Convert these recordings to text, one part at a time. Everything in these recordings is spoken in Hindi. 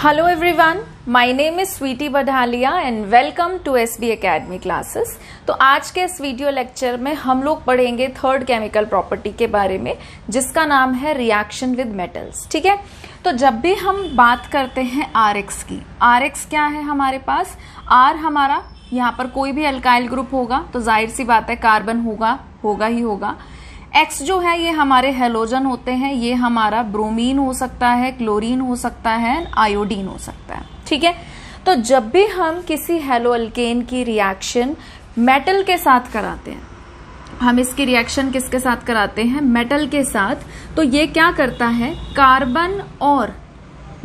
Hello everyone, my name is Sweety Badhalia and welcome to SB Academy classes। तो आज के इस वीडियो लेक्चर में हम लोग पढ़ेंगे थर्ड केमिकल प्रॉपर्टी के बारे में जिसका नाम है रिएक्शन विद मेटल्स। ठीक है, तो जब भी हम बात करते हैं RX की, RX क्या है हमारे पास, R हमारा यहाँ पर कोई भी अल्काइल ग्रुप होगा तो जाहिर सी बात है कार्बन होगा ही होगा। X जो है ये हमारे हेलोजन होते हैं, ये हमारा ब्रोमीन हो सकता है, क्लोरीन हो सकता है, आयोडीन हो सकता है। ठीक है, तो जब भी हम किसी हेलो अल्केन की रिएक्शन मेटल के साथ कराते हैं, हम इसकी रिएक्शन किसके साथ कराते हैं, मेटल के साथ, तो ये क्या करता है, कार्बन और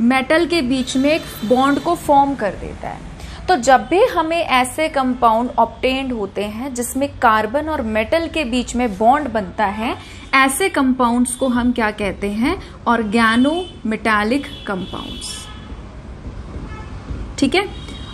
मेटल के बीच में एक बॉन्ड को फॉर्म कर देता है। तो जब भी हमें ऐसे कंपाउंड ऑब्टेन्ड होते हैं जिसमें कार्बन और मेटल के बीच में बॉन्ड बनता है, ऐसे कंपाउंड्स को हम क्या कहते हैं, ऑर्गेनो मेटालिक कंपाउंड्स। ठीक है,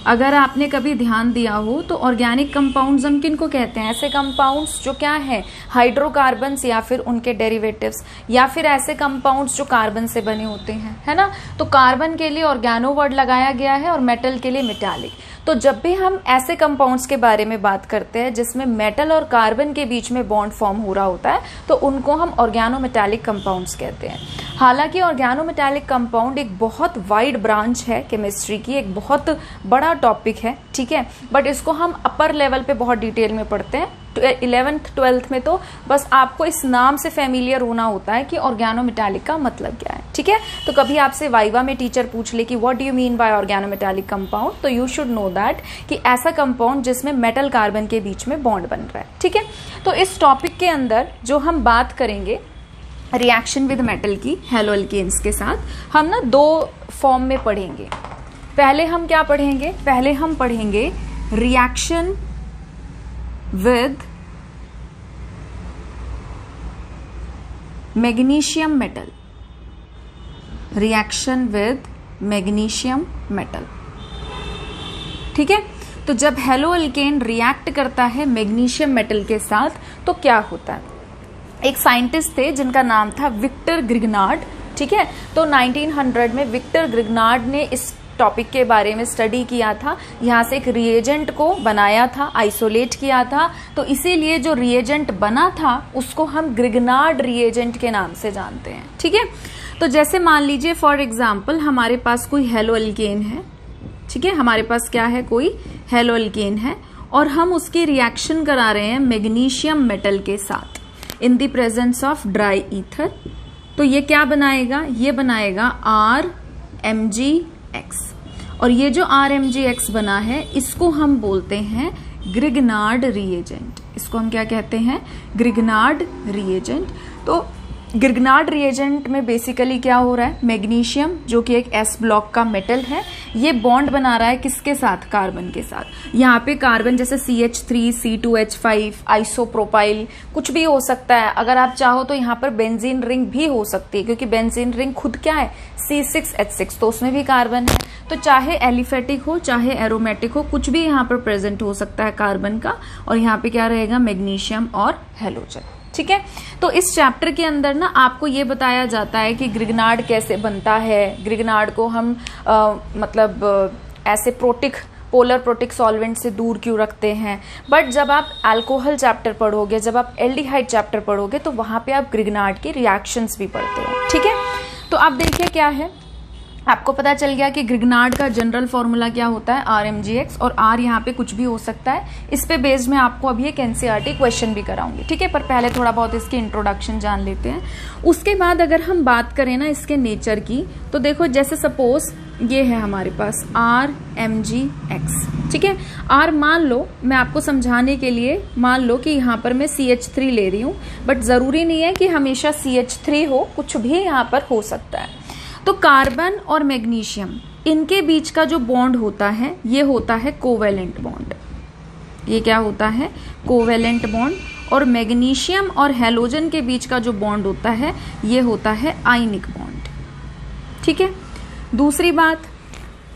अगर आपने कभी ध्यान दिया हो तो ऑर्गेनिक कंपाउंड्स हम किनको कहते हैं, ऐसे कंपाउंड्स जो क्या है, हाइड्रोकार्बन्स या फिर उनके डेरिवेटिव्स, या फिर ऐसे कंपाउंड्स जो कार्बन से बने होते हैं, है ना। तो कार्बन के लिए ऑर्गेनो वर्ड लगाया गया है और मेटल के लिए मेटालिक। तो जब भी हम ऐसे कंपाउंड्स के बारे में बात करते हैं जिसमें मेटल और कार्बन के बीच में बॉन्ड फॉर्म हो रहा होता है तो उनको हम ऑर्गेनो मेटालिक कंपाउंड्स कहते हैं। हालांकि ऑर्गेनो मेटालिक कंपाउंड एक बहुत वाइड ब्रांच है केमिस्ट्री की, एक बहुत बड़ा टॉपिक है। ठीक है, बट इसको हम अपर लेवल पे बहुत डिटेल में पढ़ते हैं। 11th 12th में तो बस आपको इस नाम से फेमिलियर होना होता है कि ऑर्गेनो मेटालिक का मतलब क्या है। ठीक है, तो कभी आपसे वाइवा में टीचर पूछ ले कि what do you mean by organometallic compound, तो यू शुड नो दैट कि ऐसा कंपाउंड जिसमें मेटल कार्बन के बीच में बॉन्ड बन रहा है। ठीक है, तो इस टॉपिक के अंदर जो हम बात करेंगे रिएक्शन विद मेटल की हेलो अल्केन्स के साथ, हम ना दो फॉर्म में पढ़ेंगे। पहले हम क्या पढ़ेंगे, पहले हम पढ़ेंगे reaction with magnesium metal, reaction with magnesium metal. ठीक है, तो जब हेलो अल्केन रिएक्ट करता है मैग्नीशियम मेटल के साथ तो क्या होता है, एक साइंटिस्ट थे जिनका नाम था विक्टर ग्रिग्नार्ड। ठीक है, तो 1900 में विक्टर ग्रिग्नार्ड ने इस टॉपिक के बारे में स्टडी किया था, यहाँ से एक रिएजेंट को बनाया था, आइसोलेट किया था, तो इसीलिए जो रिएजेंट बना था उसको हम ग्रिग्नार्ड रिएजेंट के नाम से जानते हैं। ठीक है, तो जैसे मान लीजिए फॉर एग्जांपल हमारे पास कोई हेलो अल्केन है। ठीक है, हमारे पास क्या है, कोई हेलो अल्केन है और हम उसकी रिएक्शन करा रहे हैं मैग्नीशियम मेटल के साथ in the presence of dry ether. तो ये क्या बनाएगा, ये बनाएगा RMgX, और ये जो RMgX बना है इसको हम बोलते हैं ग्रिग्नार्ड रिएजेंट। इसको हम क्या कहते हैं, ग्रिग्नार्ड रिएजेंट। तो ग्रिग्नार्ड रिएजेंट में बेसिकली क्या हो रहा है, मैग्नीशियम जो कि एक S ब्लॉक का मेटल है, ये बॉन्ड बना रहा है किसके साथ, कार्बन के साथ। यहाँ पे कार्बन जैसे CH3, C2H5, आइसोप्रोपाइल कुछ भी हो सकता है। अगर आप चाहो तो यहाँ पर बेंजीन रिंग भी हो सकती है, क्योंकि बेंजीन रिंग खुद क्या है, C6H6, तो उसमें भी कार्बन है। तो चाहे एलिफेटिक हो चाहे एरोमेटिक हो, कुछ भी यहाँ पर प्रेजेंट हो सकता है कार्बन का, और यहाँ पे क्या रहेगा, मैग्नीशियम और हेलोजन। ठीक है, तो इस चैप्टर के अंदर ना आपको ये बताया जाता है कि ग्रिग्नार्ड कैसे बनता है, ग्रिग्नार्ड को हम ऐसे पोलर प्रोटिक सॉल्वेंट से दूर क्यों रखते हैं। बट जब आप अल्कोहल चैप्टर पढ़ोगे, जब आप एल्डिहाइड चैप्टर पढ़ोगे तो वहां पे आप ग्रिग्नार्ड की रिएक्शंस भी पढ़ते हो। ठीक है, तो आप देखिए क्या है, आपको पता चल गया कि ग्रिग्नार्ड का जनरल फॉर्मूला क्या होता है, RMgX, और R यहाँ पे कुछ भी हो सकता है। इस पे बेस्ड में आपको अभी एक NCERT क्वेश्चन भी कराऊंगी। ठीक है, पर पहले थोड़ा बहुत इसकी इंट्रोडक्शन जान लेते हैं। उसके बाद अगर हम बात करें ना इसके नेचर की, तो देखो जैसे सपोज ये है हमारे पास RMgX। ठीक है, R मान लो, मैं आपको समझाने के लिए मान लो कि यहाँ पर मैं CH3 ले रही हूँ, बट जरूरी नहीं है कि हमेशा CH3 हो, कुछ भी यहाँ पर हो सकता है। तो कार्बन और मैग्नीशियम इनके बीच का जो बॉन्ड होता है ये होता है कोवेलेंट बॉन्ड। ये क्या होता है, कोवेलेंट बॉन्ड। और मैग्नीशियम और हेलोजन के बीच का जो बॉन्ड होता है ये होता है आयनिक बॉन्ड। ठीक है, दूसरी बात,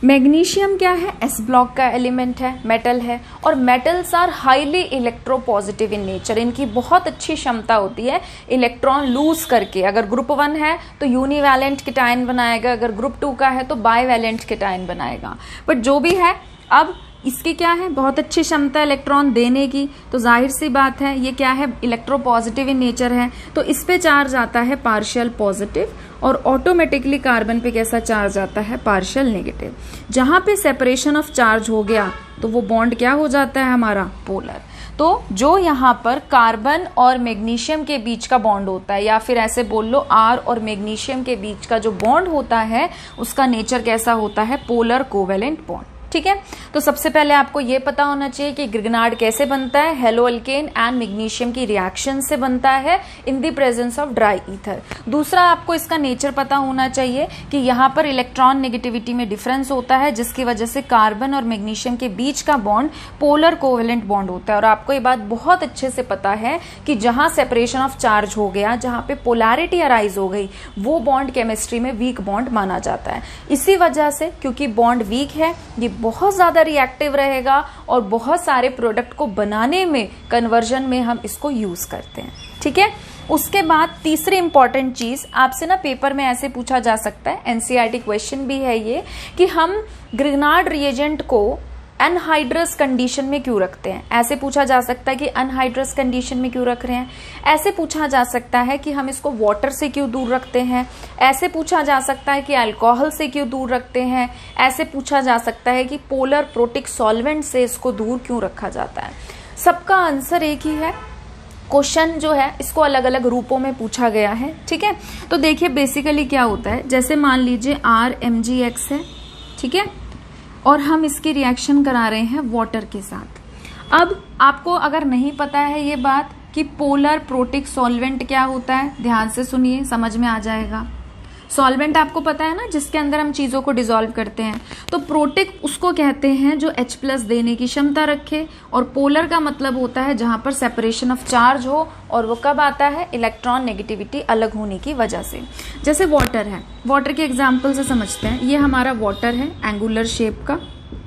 मैग्नीशियम क्या है? एस ब्लॉक का एलिमेंट है, मेटल है, और metals are highly electropositive in nature. इनकी बहुत अच्छी क्षमता होती है इलेक्ट्रॉन लूज करके। अगर ग्रुप 1 है तो यूनिवैलेंट केटायन बनाएगा, अगर ग्रुप 2 का है तो बाईवैलेंट केटायन बनाएगा। बट जो भी है, अब इसकी क्या है? बहुत अच्छी क्षमता इलेक्ट्रॉन देने की। तो जाहिर सी बात है ये क्या है? इलेक्ट्रोपॉजिटिव इन नेचर है, तो इस पे चार्ज आता है पार्शियल पॉजिटिव, और ऑटोमेटिकली कार्बन पे कैसा चार्ज आता है? Partial negative. जहां पे सेपरेशन ऑफ चार्ज हो गया तो वो बॉन्ड क्या हो जाता है हमारा? पोलर। तो जो यहाँ पर कार्बन और मैग्नीशियम के बीच का बॉन्ड होता है, या फिर ऐसे बोल लो आर और मैग्नीशियम के बीच का जो बॉन्ड होता है उसका नेचर कैसा होता है? Polar covalent bond. ठीक है, तो सबसे पहले आपको ये पता होना चाहिए कि ग्रिग्नार्ड कैसे बनता है। हेलो अल्केन एंड मैग्नीशियम की रिएक्शन से बनता है in the presence of dry ether. दूसरा, आपको इसका नेचर पता होना चाहिए कि यहाँ पर इलेक्ट्रॉन नेगेटिविटी में डिफरेंस होता है, जिसकी वजह से कार्बन और मैग्नीशियम के बीच का बॉन्ड पोलर कोवेलेंट बॉन्ड होता है। और आपको ये बात बहुत अच्छे से पता है कि जहां सेपरेशन ऑफ चार्ज हो गया, जहां पे पोलैरिटी अराइज हो गई, वो बॉन्ड केमिस्ट्री में वीक बॉन्ड माना जाता है। इसी वजह से, क्योंकि बॉन्ड वीक है, ये बहुत ज्यादा रिएक्टिव रहेगा और बहुत सारे प्रोडक्ट को बनाने में, कन्वर्जन में हम इसको यूज करते हैं। ठीक है, उसके बाद तीसरी इंपॉर्टेंट चीज आपसे ना पेपर में ऐसे पूछा जा सकता है, एनसीईआरटी क्वेश्चन भी है ये, कि हम ग्रिग्नार्ड रिएजेंट को अनहाइड्रस कंडीशन में क्यों रखते हैं। ऐसे पूछा जा सकता है कि अनहाइड्रस कंडीशन में क्यों रख रहे हैं। ऐसे पूछा जा सकता है कि हम इसको वाटर से क्यों दूर रखते हैं। ऐसे पूछा जा सकता है कि अल्कोहल से क्यों दूर रखते हैं। ऐसे पूछा जा सकता है कि पोलर प्रोटिक सॉल्वेंट से इसको दूर क्यों रखा जाता है। सबका आंसर एक ही है। क्वेश्चन जो है इसको अलग अलग रूपों में पूछा गया है। ठीक है, तो देखिए बेसिकली क्या होता है, जैसे मान लीजिए RMgX है, ठीक है, और हम इसकी रिएक्शन करा रहे हैं वाटर के साथ। अब आपको अगर नहीं पता है ये बात कि पोलर प्रोटिक सॉल्वेंट क्या होता है, ध्यान से सुनिए, समझ में आ जाएगा। सॉल्वेंट आपको पता है ना, जिसके अंदर हम चीजों को डिसॉल्व करते हैं। तो प्रोटिक उसको कहते हैं जो H+ देने की क्षमता रखे, और पोलर का मतलब होता है जहां पर सेपरेशन ऑफ चार्ज हो, और वो कब आता है? इलेक्ट्रॉन नेगेटिविटी अलग होने की वजह से। जैसे वाटर है, वाटर के एग्जाम्पल से समझते हैं। ये हमारा वाटर है एंगुलर शेप का,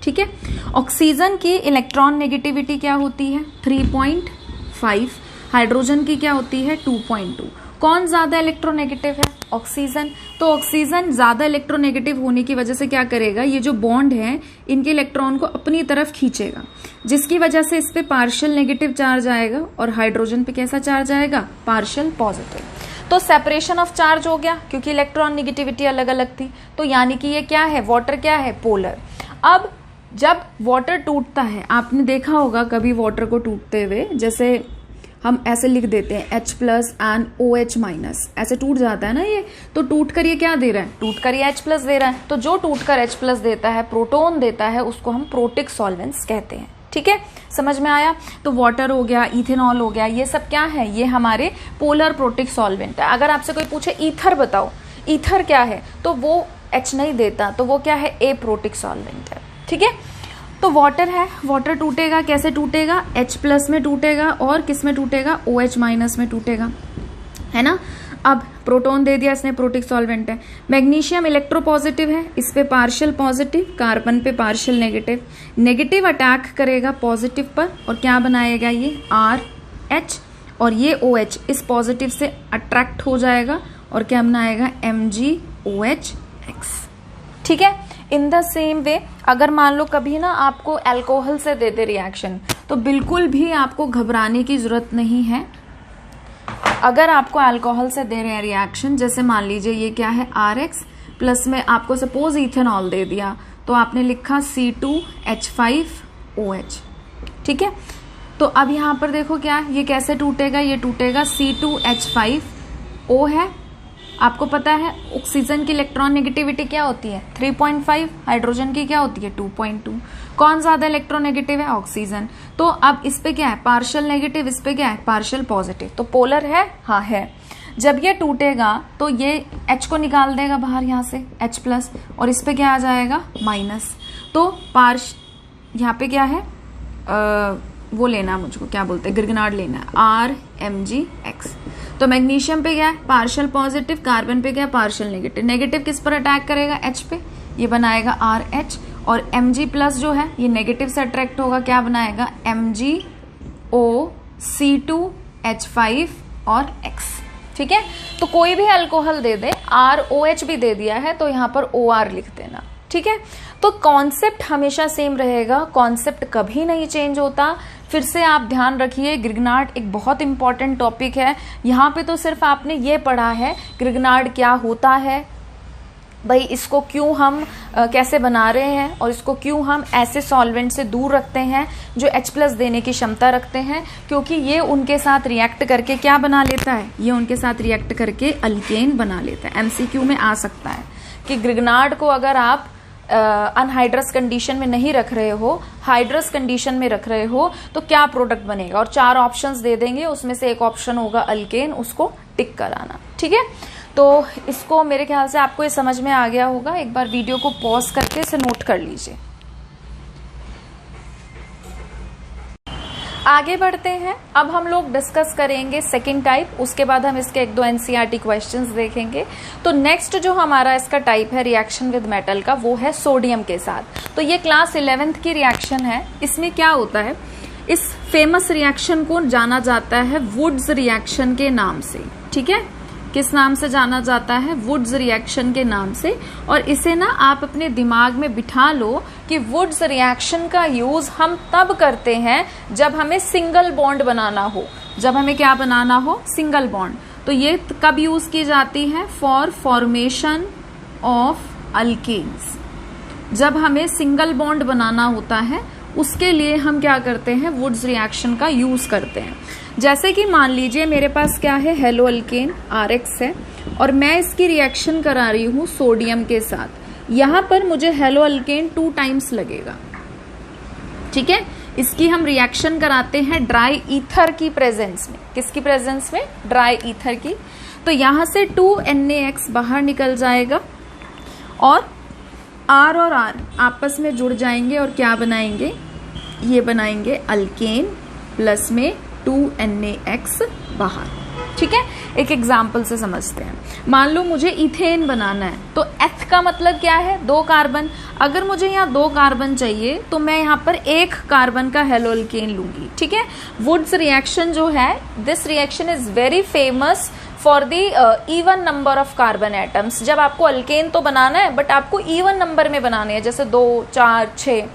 ठीक है। ऑक्सीजन की इलेक्ट्रॉन नेगेटिविटी क्या होती है? 3.5। हाइड्रोजन की क्या होती है? 2.2। कौन ज्यादा इलेक्ट्रोनेगेटिव है? ऑक्सीजन। तो ऑक्सीजन ज्यादा इलेक्ट्रोनेगेटिव होने की वजह से क्या करेगा, ये जो बॉन्ड है इनके इलेक्ट्रॉन को अपनी तरफ खींचेगा, जिसकी वजह से इस पे पार्शियल नेगेटिव चार्ज आएगा, और हाइड्रोजन पे कैसा चार्ज आएगा? Partial positive. तो सेपरेशन ऑफ चार्ज हो गया, क्योंकि इलेक्ट्रॉन नेगेटिविटी अलग अलग थी। तो यानी कि ये क्या है? वाटर क्या है? पोलर। अब जब वाटर टूटता है, आपने देखा होगा कभी वाटर को टूटते हुए, जैसे हम ऐसे लिख देते हैं H+ एंड OH-, ऐसे टूट जाता है ना ये। तो टूट कर ये क्या दे रहा है? टूट कर ये H+ दे रहा है। तो जो टूट कर H+ देता है, प्रोटोन देता है, उसको हम प्रोटिक सॉल्वेंट्स कहते हैं। ठीक है, समझ में आया? तो वाटर हो गया, इथेनॉल हो गया, ये सब क्या है? ये हमारे पोलर प्रोटिक सॉल्वेंट है। अगर आपसे कोई पूछे ईथर बताओ, ईथर क्या है, तो वो H नहीं देता, तो वो क्या है? ए प्रोटिक सॉल्वेंट है। ठीक है, तो वाटर है, वाटर टूटेगा, कैसे टूटेगा? H+ में टूटेगा, और किस में टूटेगा? OH- में टूटेगा, है ना। अब प्रोटॉन दे दिया इसने, प्रोटिक सॉल्वेंट है। मैग्नीशियम इलेक्ट्रोपॉजिटिव है, इस पे पार्शियल पॉजिटिव, कार्बन पे पार्शियल नेगेटिव। नेगेटिव अटैक करेगा पॉजिटिव पर, और क्या बनाएगा ये? RH, और ये OH इस पॉजिटिव से अट्रैक्ट हो जाएगा, और क्या बनाएगा? MgOH(X). ठीक है, इन द सेम वे अगर मान लो कभी ना आपको अल्कोहल से दे दे रिएक्शन, तो बिल्कुल भी आपको घबराने की जरूरत नहीं है। अगर आपको अल्कोहल से दे रहे हैं रिएक्शन, जैसे मान लीजिए ये क्या है? RX प्लस में आपको सपोज इथेनॉल दे दिया, तो आपने लिखा C2H5OH। ठीक है, तो अब यहाँ पर देखो क्या, ये कैसे टूटेगा? ये टूटेगा C2H5O है। आपको पता है ऑक्सीजन की इलेक्ट्रॉन नेगेटिविटी क्या होती है? 3.5। हाइड्रोजन की क्या होती है? 2.2। कौन ज्यादा इलेक्ट्रोनेगेटिव है? ऑक्सीजन। तो अब इस पे क्या है? पार्शियल नेगेटिव, इस पे क्या है? Partial positive. तो पोलर है? हाँ है। जब ये टूटेगा तो ये H को निकाल देगा बाहर यहाँ से, H+, और इस पे क्या आ जाएगा? माइनस। तो यहाँ पे क्या है? वो लेना मुझको, क्या बोलते हैं? ग्रिग्नार्ड लेना है, RMgX। तो मैग्नीशियम पे क्या है? पार्शियल पॉजिटिव, कार्बन पे क्या है? Partial negative. नेगेटिव किस पर अटैक करेगा? H पे। ये बनाएगा RH, और Mg+ जो है ये नेगेटिव से अट्रैक्ट होगा, क्या बनाएगा MgO(C2H5) और X। ठीक है, तो कोई भी अल्कोहल दे दे, ROH भी दे दिया है तो यहाँ पर OR लिख देना। ठीक है, तो कॉन्सेप्ट हमेशा सेम रहेगा, कॉन्सेप्ट कभी नहीं चेंज होता। फिर से आप ध्यान रखिए, ग्रिग्नार्ड एक बहुत इंपॉर्टेंट टॉपिक है। यहाँ पे तो सिर्फ आपने ये पढ़ा है ग्रिग्नार्ड क्या होता है, भाई इसको क्यों हम कैसे बना रहे हैं, और इसको क्यों हम ऐसे सॉल्वेंट से दूर रखते हैं जो H+ देने की क्षमता रखते हैं, क्योंकि ये उनके साथ रिएक्ट करके क्या बना लेता है, ये उनके साथ रिएक्ट करके अल्केन बना लेता है। MCQ में आ सकता है कि ग्रिग्नार्ड को अगर आप अनहाइड्रस कंडीशन में नहीं रख रहे हो, हाइड्रस कंडीशन में रख रहे हो, तो क्या प्रोडक्ट बनेगा, और 4 ऑप्शंस दे देंगे, उसमें से एक ऑप्शन होगा अल्केन, उसको टिक कराना। ठीक है, तो इसको मेरे ख्याल से आपको ये समझ में आ गया होगा। एक बार वीडियो को पॉज करके इसे नोट कर लीजिए। आगे बढ़ते हैं, अब हम लोग डिस्कस करेंगे सेकंड टाइप, उसके बाद हम इसके 1-2 NCERT क्वेश्चंस देखेंगे। तो नेक्स्ट जो हमारा इसका टाइप है रिएक्शन विद मेटल का, वो है सोडियम के साथ। तो ये क्लास 11th की रिएक्शन है। इसमें क्या होता है, इस फेमस रिएक्शन को जाना जाता है वुड्स रिएक्शन के नाम से। ठीक है, किस नाम से जाना जाता है, वुड्स रिएक्शन के नाम से। और इसे ना आप अपने दिमाग में बिठा लो कि वुड्स रिएक्शन का यूज हम तब करते हैं जब हमें सिंगल बॉन्ड बनाना हो, जब हमें क्या बनाना हो, सिंगल बॉन्ड। तो ये कब यूज की जाती है, फॉर फॉर्मेशन ऑफ अल्केन्स। जब हमें सिंगल बॉन्ड बनाना होता है उसके लिए हम क्या करते हैं, वुड्स रिएक्शन का यूज करते हैं। जैसे कि मान लीजिए मेरे पास क्या है, हेलो अल्केन RH है, और मैं इसकी रिएक्शन करा रही हूं सोडियम के साथ। यहां पर मुझे हेलो अल्केन 2 टाइम्स लगेगा। ठीक है, इसकी हम रिएक्शन कराते हैं ड्राई ईथर की प्रेजेंस में। किसकी प्रेजेंस में, ड्राई ईथर की। तो यहां से 2NaX बाहर निकल जाएगा, और R और R आपस में जुड़ जाएंगे और क्या बनाएंगे, ये बनाएंगे अल्केन प्लस में 2NaX बाहर। ठीक है, एक एग्जाम्पल से समझते हैं। मान लो मुझे इथेन बनाना है, तो एथ का मतलब क्या है, 2 कार्बन। अगर मुझे यहाँ 2 कार्बन चाहिए तो मैं यहाँ पर 1 कार्बन का हेलो अल्केन लूंगी। ठीक है, वुड्स रिएक्शन जो है, this reaction is very famous for the even number of carbon atoms. जब आपको अल्केन तो बनाना है बट आपको इवन नंबर में बनाने हैं, जैसे 2, 4, 6।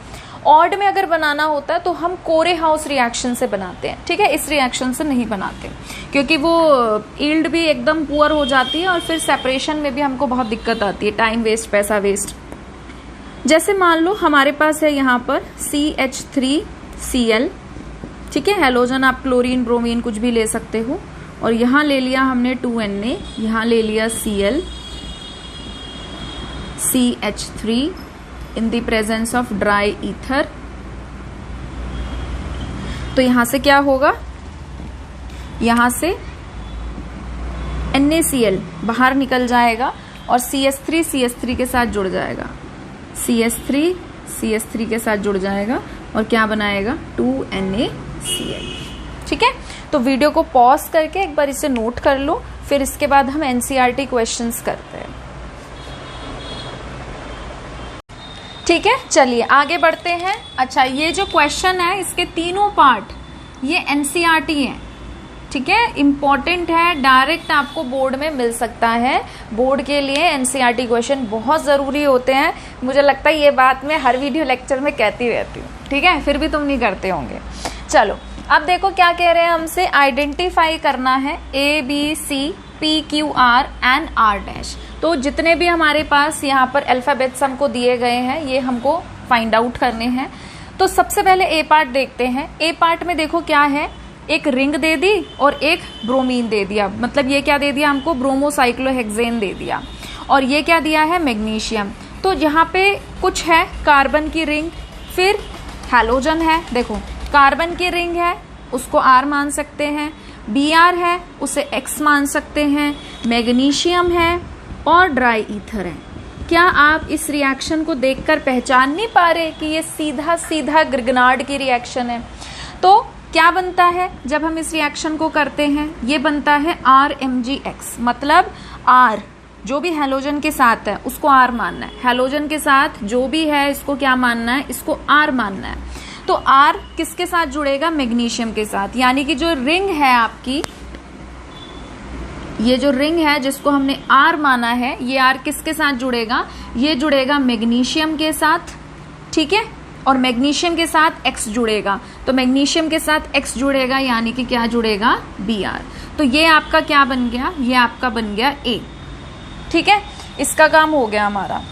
ऑड में अगर बनाना होता है तो हम कोरे हाउस रिएक्शन से बनाते हैं। ठीक है, इस रिएक्शन से नहीं बनाते क्योंकि वो यील्ड भी एकदम पुअर हो जाती है और फिर सेपरेशन में भी हमको बहुत दिक्कत आती है, टाइम वेस्ट, पैसा वेस्ट। जैसे मान लो हमारे पास है यहाँ पर CH3Cl। ठीक है, हैलोजन आप क्लोरीन, ब्रोमीन कुछ भी ले सकते हो। और यहाँ ले लिया हमने 2Na, यहाँ ले लिया Cl, CH3 in the presence of dry ether। तो यहां से क्या होगा, यहां से NaCl बाहर निकल जाएगा और CH3 के साथ जुड़ जाएगा, CH3 के साथ जुड़ जाएगा और क्या बनाएगा, 2NaCl। ठीक है, तो वीडियो को पॉज करके एक बार इसे नोट कर लो, फिर इसके बाद हम NCERT क्वेश्चंस करते हैं। ठीक है, चलिए आगे बढ़ते हैं। अच्छा, ये जो क्वेश्चन है इसके तीनों पार्ट ये NCERT है। ठीक है, इंपॉर्टेंट है, डायरेक्ट आपको बोर्ड में मिल सकता है। बोर्ड के लिए NCERT क्वेश्चन बहुत जरूरी होते हैं। मुझे लगता है ये बात मैं हर वीडियो लेक्चर में कहती रहती हूँ। ठीक है, फिर भी तुम नहीं करते होंगे। चलो अब देखो क्या कह रहे हैं हमसे, आइडेंटिफाई करना है ABCPQR एंड R'। तो जितने भी हमारे पास यहाँ पर अल्फाबेट्स हमको दिए गए हैं ये हमको फाइंड आउट करने हैं। तो सबसे पहले ए पार्ट देखते हैं। ए पार्ट में देखो क्या है, एक रिंग दे दी और एक ब्रोमीन दे दिया, मतलब ये क्या दे दिया हमको, ब्रोमोसाइक्लोहेक्सेन दे दिया। और ये क्या दिया है, मैग्नीशियम। तो यहाँ पे कुछ है, कार्बन की रिंग, फिर हैलोजन है, देखो कार्बन की रिंग है उसको R मान सकते हैं, Br है उसे X मान सकते हैं, मैग्नीशियम है और ड्राई ईथर है। क्या आप इस रिएक्शन को देखकर पहचान नहीं पा रहे कि ये सीधा सीधा ग्रिग्नार्ड की रिएक्शन है? तो क्या बनता है जब हम इस रिएक्शन को करते हैं, ये बनता है RMgX, मतलब R जो भी हैलोजन के साथ है उसको R मानना है, हैलोजन के साथ जो भी है इसको क्या मानना है, इसको R मानना है। तो R किसके साथ जुड़ेगा, मैग्नीशियम के साथ, यानी कि जो रिंग है आपकी, ये जो रिंग है जिसको हमने R माना है, ये R किसके साथ जुड़ेगा, ये जुड़ेगा मैग्नीशियम के साथ, ठीक है, और मैग्नीशियम के साथ X जुड़ेगा, तो मैग्नीशियम के साथ X जुड़ेगा यानी कि क्या जुड़ेगा, Br। तो ये आपका क्या बन गया, ये आपका बन गया A, ठीक है, इसका काम हो गया हमारा,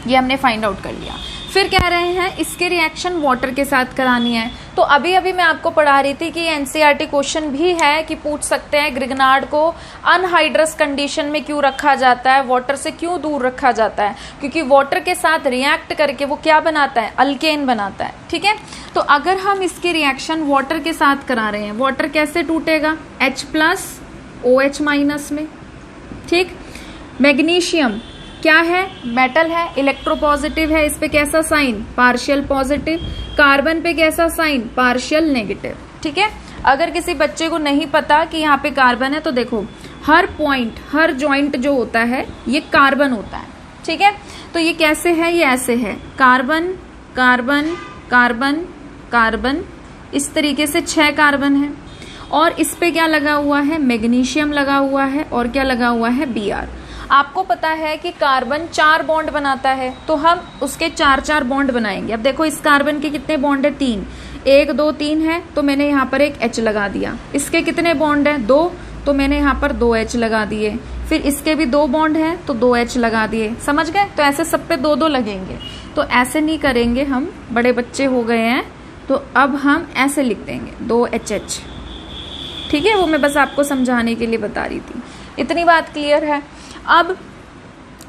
ये हमने फाइंड आउट कर लिया। फिर कह रहे हैं इसके रिएक्शन वाटर के साथ करानी है। तो अभी अभी मैं आपको पढ़ा रही थी कि एनसीईआरटी क्वेश्चन भी है कि पूछ सकते हैं ग्रिग्नार्ड को अनहाइड्रस कंडीशन में क्यों रखा जाता है, वाटर से क्यों दूर रखा जाता है, क्योंकि वाटर के साथ रिएक्ट करके वो क्या बनाता है, अल्केन बनाता है, ठीक है। तो अगर हम इसके रिएक्शन वाटर के साथ करा रहे हैं, वाटर कैसे टूटेगा, H+OH- में, ठीक। मैग्नीशियम क्या है, मेटल है, इलेक्ट्रोपॉजिटिव है, इस पे कैसा साइन, पार्शियल पॉजिटिव, कार्बन पे कैसा साइन, पार्शियल नेगेटिव, ठीक है। अगर किसी बच्चे को नहीं पता कि यहाँ पे कार्बन है तो देखो हर पॉइंट, हर जॉइंट जो होता है ये कार्बन होता है, ठीक है। तो ये कैसे है, ये ऐसे है, कार्बन कार्बन कार्बन कार्बन, इस तरीके से 6 कार्बन है, और इस पे क्या लगा हुआ है, मैग्नीशियम लगा हुआ है, और क्या लगा हुआ है, Br। आपको पता है कि कार्बन 4 बॉन्ड बनाता है, तो हम उसके 4-4 बॉन्ड बनाएंगे। अब देखो इस कार्बन के कितने बॉन्ड है, 3, 1 2 3 है, तो मैंने यहाँ पर एक H लगा दिया। इसके कितने बॉन्ड है, 2, तो मैंने यहाँ पर 2 H लगा दिए। फिर इसके भी 2 बॉन्ड है तो 2 H लगा दिए, समझ गए। तो ऐसे सब पे 2-2 लगेंगे, तो ऐसे नहीं करेंगे, हम बड़े बच्चे हो गए हैं, तो अब हम ऐसे लिख देंगे 2HH, ठीक है। वो मैं बस आपको समझाने के लिए बता रही थी, इतनी बात क्लियर है। अब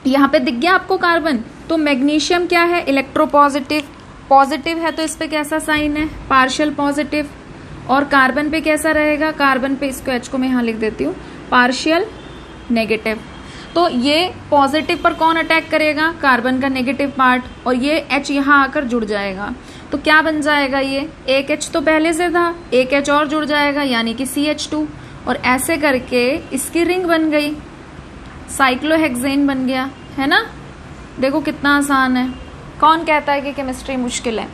यहाँ पे दिख गया आपको कार्बन, तो मैग्नीशियम क्या है, इलेक्ट्रोपॉजिटिव, पॉजिटिव है तो इस पे कैसा साइन है, पार्शियल पॉजिटिव, और कार्बन पे कैसा रहेगा, कार्बन पे इसको H को मैं यहाँ लिख देती हूँ, पार्शियल नेगेटिव। तो ये पॉजिटिव पर कौन अटैक करेगा, कार्बन का नेगेटिव पार्ट, और ये H यहाँ आकर जुड़ जाएगा, तो क्या बन जाएगा, ये एक H तो पहले से था, एक H और जुड़ जाएगा यानी कि CH2, और ऐसे करके इसकी रिंग बन गई, साइक्लोहेक्सेन बन गया, है ना। देखो कितना आसान है, कौन कहता है कि केमिस्ट्री मुश्किल है।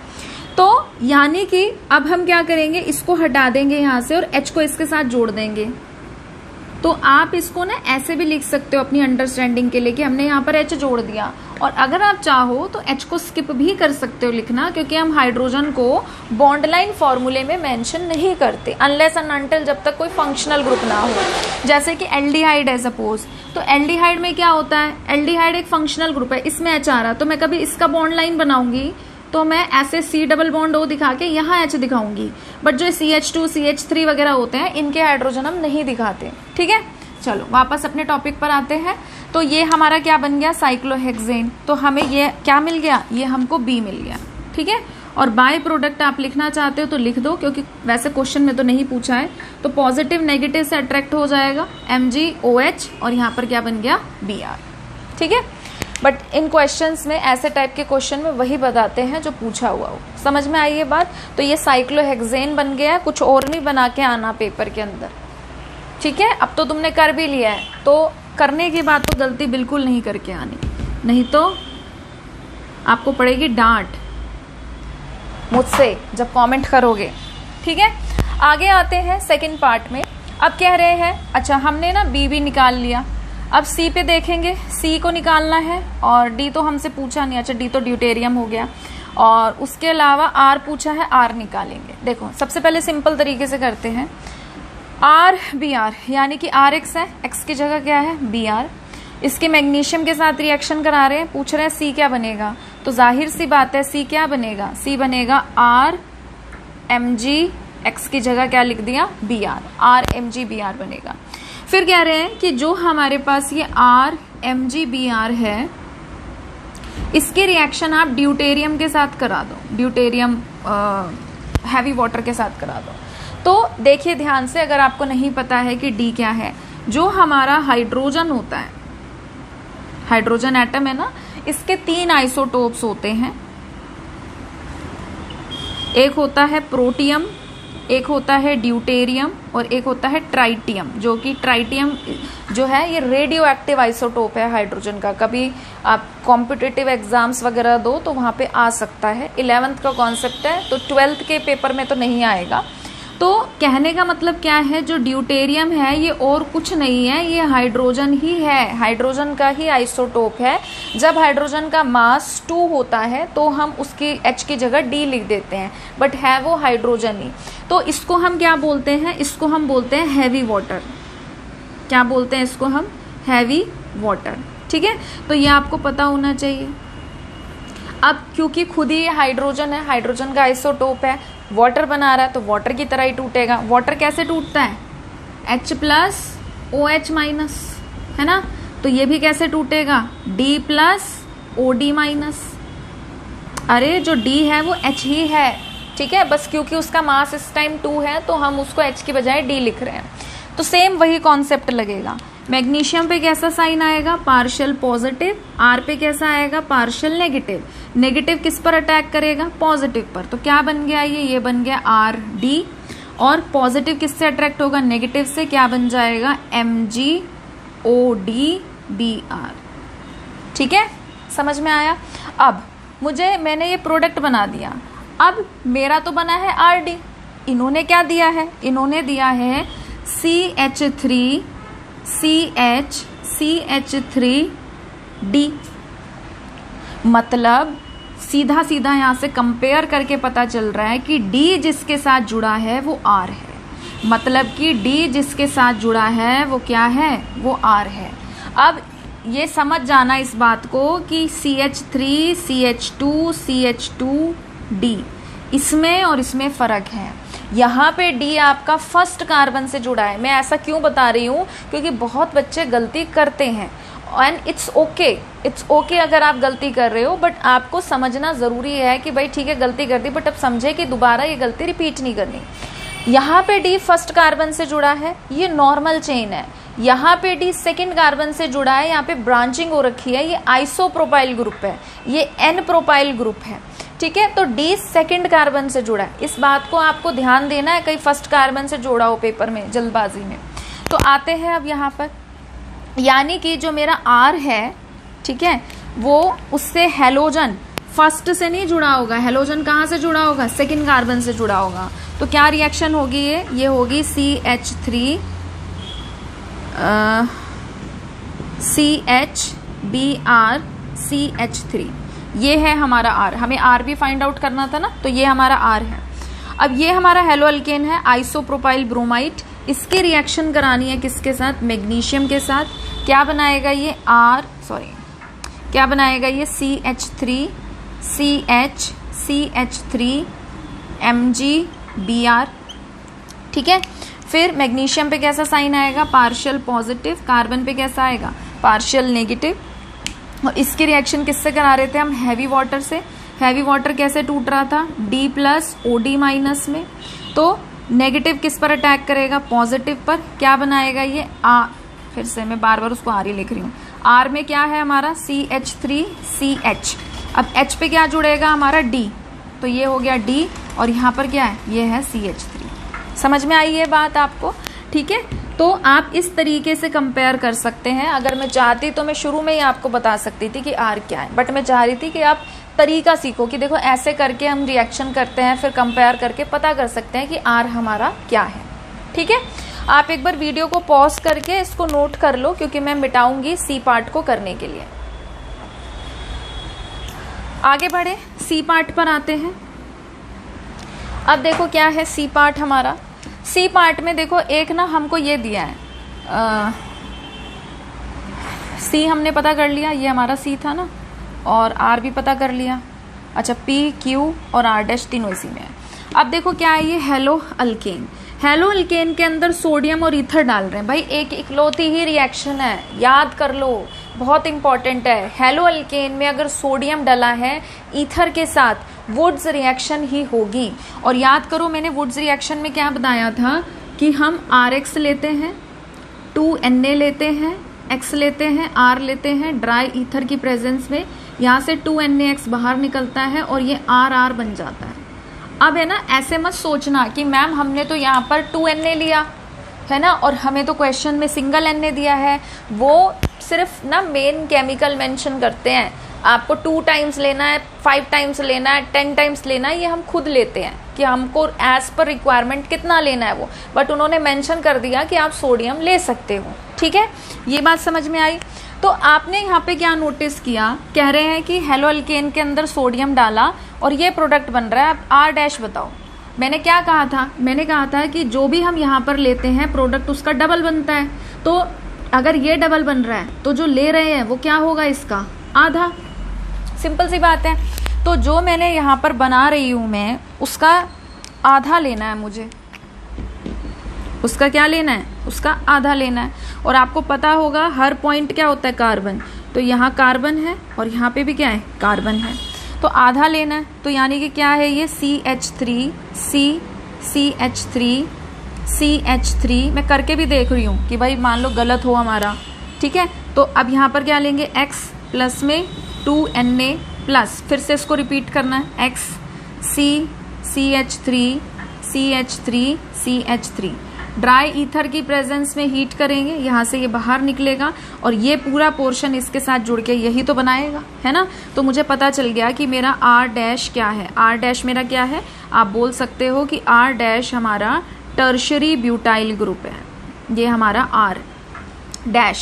तो यानी कि अब हम क्या करेंगे, इसको हटा देंगे यहाँ से और H को इसके साथ जोड़ देंगे। तो आप इसको ना ऐसे भी लिख सकते हो अपनी अंडरस्टैंडिंग के लिए कि हमने यहाँ पर H जोड़ दिया, और अगर आप चाहो तो H को स्किप भी कर सकते हो लिखना, क्योंकि हम हाइड्रोजन को बॉन्ड लाइन फॉर्मूले में मेंशन नहीं करते अनलेस एंड अनटिल जब तक कोई फंक्शनल ग्रुप ना हो। जैसे कि एल्डिहाइड है सपोज, तो एल्डिहाइड में क्या होता है, एल्डिहाइड एक फंक्शनल ग्रुप है, इसमें H आ रहा, तो मैं कभी इसका बॉन्ड लाइन बनाऊंगी तो मैं ऐसे C डबल बॉन्ड O दिखा के यहाँ H दिखाऊंगी, बट जो CH2 CH3 वगैरह होते हैं इनके हाइड्रोजन हम नहीं दिखाते, ठीक है। चलो वापस अपने टॉपिक पर आते हैं। तो ये हमारा क्या बन गया, साइक्लोहेक्सेन। तो हमें ये क्या मिल गया, ये हमको B मिल गया, ठीक है। और बाय प्रोडक्ट आप लिखना चाहते हो तो लिख दो, क्योंकि वैसे क्वेश्चन में तो नहीं पूछा है। तो पॉजिटिव नेगेटिव से अट्रैक्ट हो जाएगा MgOH, और यहाँ पर क्या बन गया, Br, ठीक है। बट इन क्वेश्चंस में ऐसे टाइप के क्वेश्चन में वही बताते हैं जो पूछा हुआ हो, समझ में आई ये बात। तो ये साइक्लोहेक्सेन बन गया, कुछ और नहीं बना के आना पेपर के अंदर, ठीक है। अब तो तुमने कर भी लिया है, तो करने के बाद तो गलती बिल्कुल नहीं करके आनी, नहीं तो आपको पड़ेगी डांट मुझसे जब कमेंट करोगे, ठीक है। आगे आते हैं सेकंड पार्ट में। अब कह रहे हैं, अच्छा हमने ना बी भी निकाल लिया, अब सी पे देखेंगे, सी को निकालना है, और डी तो हमसे पूछा नहीं, अच्छा डी तो ड्यूटेरियम हो गया, और उसके अलावा आर पूछा है, आर निकालेंगे। देखो सबसे पहले सिंपल तरीके से करते हैं, आर बी आर, यानी कि आर एक्स है, एक्स की जगह क्या है, बी आर। इसके मैग्नीशियम के साथ रिएक्शन करा रहे हैं, पूछ रहे हैं सी क्या बनेगा, तो जाहिर सी बात है सी क्या बनेगा, सी बनेगा आर एम जी, एक्स की जगह क्या लिख दिया, B R, R M G B R बनेगा। फिर कह रहे हैं कि जो हमारे पास ये R M G B R है, इसके रिएक्शन आप ड्यूटेरियम के साथ करा दो, ड्यूटेरियम हैवी वाटर के साथ करा दो। तो देखिए ध्यान से, अगर आपको नहीं पता है कि डी क्या है, जो हमारा हाइड्रोजन होता है, हाइड्रोजन एटम है ना, इसके 3 आइसोटोप्स होते हैं। एक होता है प्रोटियम, एक होता है ड्यूटेरियम और एक होता है ट्राइटियम, जो कि ट्राइटियम जो है ये रेडियो एक्टिव आइसोटोप है हाइड्रोजन का। कभी आप कॉम्पिटिटिव एग्जाम्स वगैरह दो तो वहाँ पे आ सकता है। 11th का कॉन्सेप्ट है, तो 12th के पेपर में तो नहीं आएगा। तो कहने का मतलब क्या है, जो ड्यूटेरियम है ये और कुछ नहीं है, ये हाइड्रोजन ही है, हाइड्रोजन का ही आइसोटोप है। जब हाइड्रोजन का मास 2 होता है तो हम उसकी H की जगह D लिख देते हैं, बट है वो हाइड्रोजन ही। तो इसको हम क्या बोलते हैं, इसको हम बोलते हैं हैवी वाटर। क्या बोलते हैं इसको हम? Heavy water. ठीक है, तो ये आपको पता होना चाहिए। अब क्योंकि खुद ही हाइड्रोजन है, हाइड्रोजन का आइसोटोप है, वाटर बना रहा है, तो वाटर की तरह ही टूटेगा। वाटर कैसे टूटता है? H प्लस OH माइनस, है ना। तो ये भी कैसे टूटेगा? D plus OD minus. अरे जो D है वो H ही है, ठीक है, बस क्योंकि उसका मास इस टाइम 2 है तो हम उसको H की बजाय D लिख रहे हैं। तो सेम वही कॉन्सेप्ट लगेगा। मैग्नीशियम पे कैसा साइन आएगा? Partial positive. R पे कैसा आएगा? Partial negative. नेगेटिव किस पर अटैक करेगा? पॉजिटिव पर। तो क्या बन गया ये बन गया RD। और पॉजिटिव किससे अट्रैक्ट होगा? नेगेटिव से। क्या बन जाएगा? MgODBr। ठीक है, समझ में आया? अब मैंने ये प्रोडक्ट बना दिया, अब मेरा तो बना है RD। इन्होंने क्या दिया है? इन्होंने दिया है CH3CH3D। मतलब सीधा सीधा यहाँ से कंपेयर करके पता चल रहा है कि D जिसके साथ जुड़ा है वो R है। मतलब कि D जिसके साथ जुड़ा है वो क्या है? वो R है। अब ये समझ जाना इस बात को कि CH3 CH2 CH2D, इसमें और इसमें फ़र्क है। यहाँ पे D आपका फर्स्ट कार्बन से जुड़ा है। मैं ऐसा क्यों बता रही हूँ? क्योंकि बहुत बच्चे गलती करते हैं, एंड इट्स ओके अगर आप गलती कर रहे हो, बट आपको समझना ज़रूरी है कि भाई ठीक है गलती कर दी, बट अब समझे कि दोबारा ये गलती रिपीट नहीं करनी। यहाँ पे D फर्स्ट कार्बन से जुड़ा है, ये नॉर्मल चेन है। यहाँ पे D सेकेंड कार्बन से जुड़ा है, यहाँ पे ब्रांचिंग हो रखी है, ये आइसोप्रोपाइल ग्रुप है, ये N प्रोपाइल ग्रुप है। ठीक है, तो D सेकेंड कार्बन से जुड़ा है। इस बात को आपको ध्यान देना है, कहीं फर्स्ट कार्बन से जोड़ा हो पेपर में जल्दबाजी में। तो आते हैं अब यहाँ पर, यानी कि जो मेरा R है, ठीक है, वो उससे हेलोजन फर्स्ट से नहीं जुड़ा होगा। हेलोजन कहाँ से जुड़ा होगा? सेकेंड कार्बन से जुड़ा होगा। तो क्या रिएक्शन होगी? ये होगी CH3CHBr ये है हमारा R। हमें R भी फाइंड आउट करना था ना, तो ये हमारा R है। अब ये हमारा हेलो अल्केन है, आइसोप्रोपाइल ब्रोमाइड। इसकी रिएक्शन करानी है किसके साथ? मैग्नीशियम के साथ। क्या बनाएगा ये? क्या बनाएगा ये? CH3CH3MgBr। ठीक है, फिर मैग्नीशियम पे कैसा साइन आएगा? Partial positive. कार्बन पे कैसा आएगा? Partial negative. और इसकी रिएक्शन किससे करा रहे थे हम? हैवी वाटर से। हैवी वाटर कैसे टूट रहा था? D प्लस OD माइनस में। तो नेगेटिव किस पर अटैक करेगा? पॉजिटिव पर। क्या बनाएगा ये? फिर से मैं बार बार उसको R ही लिख रही हूँ। R में क्या है हमारा? CH3CH। अब H पे क्या जुड़ेगा हमारा? D। तो ये हो गया D, और यहाँ पर क्या है? ये है CH3। समझ में आई ये बात आपको? ठीक है, तो आप इस तरीके से कंपेयर कर सकते हैं। अगर मैं चाहती तो मैं शुरू में ही आपको बता सकती थी कि R क्या है, बट मैं चाह रही थी कि आप तरीका सीखो कि देखो ऐसे करके हम रिएक्शन करते हैं, फिर कंपेयर करके पता कर सकते हैं कि R हमारा क्या है। ठीक है, आप एक बार वीडियो को पॉज करके इसको नोट कर लो, क्योंकि मैं मिटाऊंगी C पार्ट को करने के लिए। आगे बढ़े, C पार्ट पर आते हैं। अब देखो क्या है C पार्ट हमारा। C पार्ट में देखो एक ना हमको ये दिया है, C हमने पता कर लिया, ये हमारा C था ना, और R भी पता कर लिया। अच्छा, P, Q और R डैश तीनों इसी में है। अब देखो क्या है ये? Hello alkane. हेलो अल्केन के अंदर सोडियम और ईथर डाल रहे हैं। भाई एक इकलौती ही रिएक्शन है, याद कर लो, बहुत इंपॉर्टेंट है। हेलो अल्केन में अगर सोडियम डला है ईथर के साथ, वुड्स रिएक्शन ही होगी। और याद करो मैंने वुड्स रिएक्शन में क्या बताया था कि हम RX लेते हैं, 2Na लेते हैं, X लेते हैं, R लेते हैं, ड्राई ईथर की प्रेजेंस में यहाँ से 2NaX बाहर निकलता है और ये RR बन जाता है। अब है ना, ऐसे मत सोचना कि मैम हमने तो यहाँ पर 2Na लिया है ना, और हमें तो क्वेश्चन में सिंगल Na दिया है। वो सिर्फ ना मेन केमिकल मेंशन करते हैं, आपको 2 टाइम्स लेना है, 5 टाइम्स लेना है, 10 टाइम्स लेना है, ये हम खुद लेते हैं कि हमको एज पर रिक्वायरमेंट कितना लेना है वो, बट उन्होंने मेंशन कर दिया कि आप सोडियम ले सकते हो। ठीक है, ये बात समझ में आई। तो आपने यहाँ पे क्या नोटिस किया, कह रहे हैं कि हेलो अल्केन के अंदर सोडियम डाला और ये प्रोडक्ट बन रहा है, आप R' बताओ। मैंने क्या कहा था, मैंने कहा था कि जो भी हम यहाँ पर लेते हैं प्रोडक्ट उसका डबल बनता है, तो अगर ये डबल बन रहा है तो जो ले रहे हैं वो क्या होगा, इसका आधा। सिंपल सी बात है। तो जो मैंने यहाँ पर बना रही हूँ मैं, उसका आधा लेना है मुझे, उसका क्या लेना है, उसका आधा लेना है। और आपको पता होगा हर पॉइंट क्या होता है, कार्बन। तो यहाँ कार्बन है और यहाँ पे भी क्या है, कार्बन है, तो आधा लेना है। तो यानी कि क्या है ये CH3 CH3 मैं करके भी देख रही हूँ कि भाई मान लो गलत हो हमारा। ठीक है, तो अब यहाँ पर क्या लेंगे, X प्लस में 2Na प्लस, फिर से इसको रिपीट करना है, X CH3 ड्राई ईथर की प्रेजेंस में हीट करेंगे, यहाँ से ये बाहर निकलेगा और ये पूरा पोर्शन इसके साथ जुड़ के यही तो बनाएगा, है ना। तो मुझे पता चल गया कि मेरा R' क्या है, R' मेरा क्या है, आप बोल सकते हो कि R' हमारा टर्शरी ब्यूटाइल ग्रुप है, ये हमारा R' है।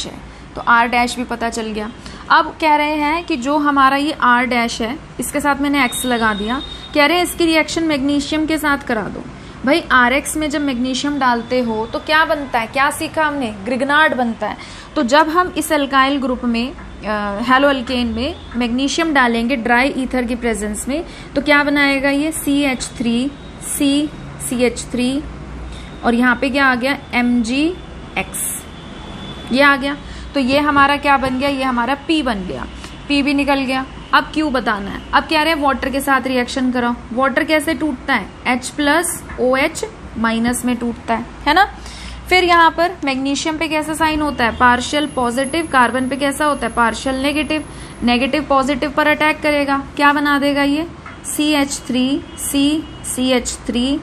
तो R' भी पता चल गया। अब कह रहे हैं कि जो हमारा ये R' है, इसके साथ मैंने X लगा दिया, कह रहे हैं इसकी रिएक्शन मैग्नीशियम के साथ करा दो। भाई RX में जब मैग्नीशियम डालते हो तो क्या बनता है, क्या सीखा हमने, ग्रिग्नार्ड बनता है। तो जब हम इस अल्काइल ग्रुप में हेलो अल्केन में मैग्नीशियम डालेंगे ड्राई ईथर की प्रेजेंस में, तो क्या बनाएगा ये CH3 और यहाँ पे क्या आ गया, MgX, ये आ गया। तो ये हमारा क्या बन गया, ये हमारा P बन गया, P भी निकल गया। अब Q बताना है। अब कह रहे हैं वाटर के साथ रिएक्शन कराओ। वाटर कैसे टूटता है, H प्लस OH माइनस में टूटता है ना। फिर यहाँ पर मैग्नीशियम पे कैसा साइन होता है, पार्शियल पॉजिटिव, कार्बन पे कैसा होता है, पार्शियल नेगेटिव। नेगेटिव पॉजिटिव पर अटैक करेगा, क्या बना देगा ये CH3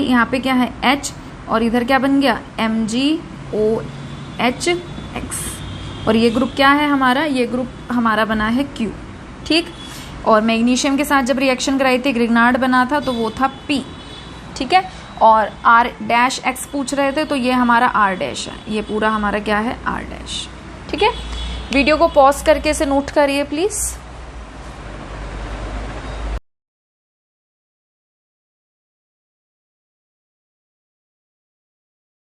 यहाँ पे क्या है H, और इधर क्या बन गया MgOH। और ये ग्रुप क्या है हमारा, ये ग्रुप हमारा बना है Q। ठीक, और मैग्नीशियम के साथ जब रिएक्शन कराई थी ग्रिग्नार्ड बना था तो वो था P। ठीक है, और R' पूछ रहे थे तो ये हमारा R' है, ये पूरा हमारा क्या है R'। ठीक है, वीडियो को पॉज करके इसे नोट करिए प्लीज।